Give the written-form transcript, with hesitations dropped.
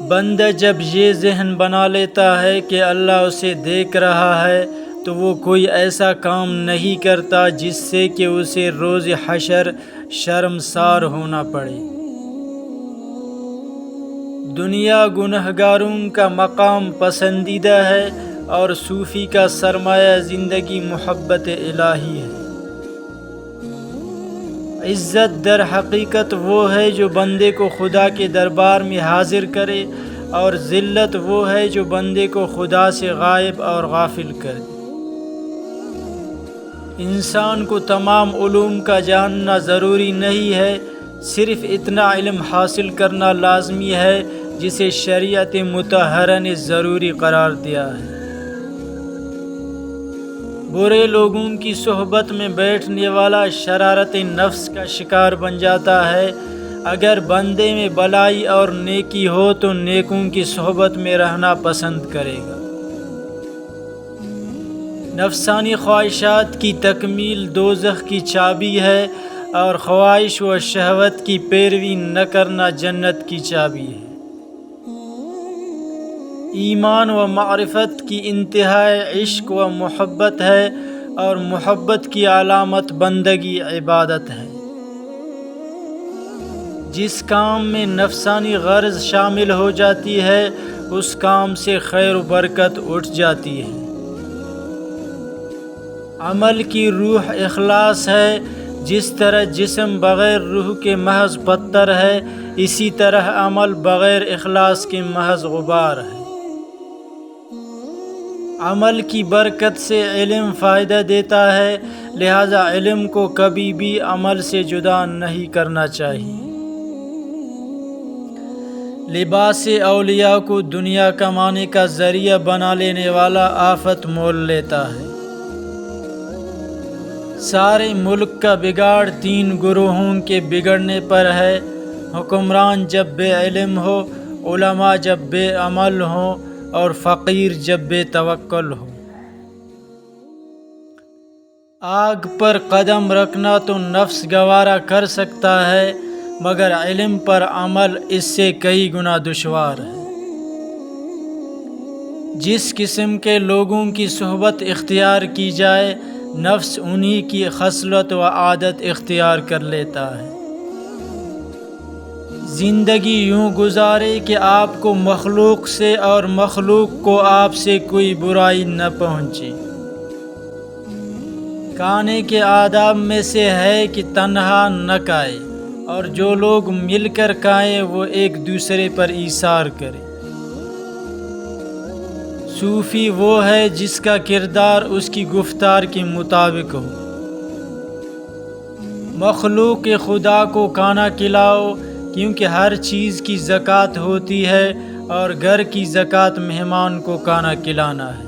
بندہ جب یہ ذہن بنا لیتا ہے کہ اللہ اسے دیکھ رہا ہے تو وہ کوئی ایسا کام نہیں کرتا جس سے کہ اسے روز حشر شرمسار ہونا پڑے۔ دنیا گنہگاروں کا مقام پسندیدہ ہے اور صوفی کا سرمایہ زندگی محبت الہی ہے۔ عزت در حقیقت وہ ہے جو بندے کو خدا کے دربار میں حاضر کرے، اور ذلت وہ ہے جو بندے کو خدا سے غائب اور غافل کر دے۔ انسان کو تمام علوم کا جاننا ضروری نہیں ہے، صرف اتنا علم حاصل کرنا لازمی ہے جسے شریعت مطہرہ نے ضروری قرار دیا ہے۔ برے لوگوں کی صحبت میں بیٹھنے والا شرارت نفس کا شکار بن جاتا ہے۔ اگر بندے میں بلائی اور نیکی ہو تو نیکوں کی صحبت میں رہنا پسند کرے گا۔ نفسانی خواہشات کی تکمیل دوزخ کی چابی ہے، اور خواہش و شہوت کی پیروی نہ کرنا جنت کی چابی ہے۔ ایمان و معرفت کی انتہاء عشق و محبت ہے، اور محبت کی علامت بندگی عبادت ہے۔ جس کام میں نفسانی غرض شامل ہو جاتی ہے اس کام سے خیر و برکت اٹھ جاتی ہے۔ عمل کی روح اخلاص ہے۔ جس طرح جسم بغیر روح کے محض پتھر ہے، اسی طرح عمل بغیر اخلاص کے محض غبار ہے۔ عمل کی برکت سے علم فائدہ دیتا ہے، لہذا علم کو کبھی بھی عمل سے جدا نہیں کرنا چاہیے۔ لباس اولیاء کو دنیا کمانے کا ذریعہ بنا لینے والا آفت مول لیتا ہے۔ سارے ملک کا بگاڑ 3 گروہوں کے بگڑنے پر ہے: حکمران جب بے علم ہو، علماء جب بے عمل ہوں، اور فقیر جب بے توکل ہو۔ آگ پر قدم رکھنا تو نفس گوارا کر سکتا ہے، مگر علم پر عمل اس سے کئی گنا دشوار ہے۔ جس قسم کے لوگوں کی صحبت اختیار کی جائے، نفس انہی کی خصلت و عادت اختیار کر لیتا ہے۔ زندگی یوں گزارے کہ آپ کو مخلوق سے اور مخلوق کو آپ سے کوئی برائی نہ پہنچے۔ کھانے کے آداب میں سے ہے کہ تنہا نہ کھائے، اور جو لوگ مل کر کھائیں وہ ایک دوسرے پر ایثار کرے۔ صوفی وہ ہے جس کا کردار اس کی گفتار کے مطابق ہو۔ مخلوق خدا کو کھانا کھلاؤ، کیونکہ ہر چیز کی زکوٰۃ ہوتی ہے، اور گھر کی زکوٰۃ مہمان کو کھانا کھلانا ہے۔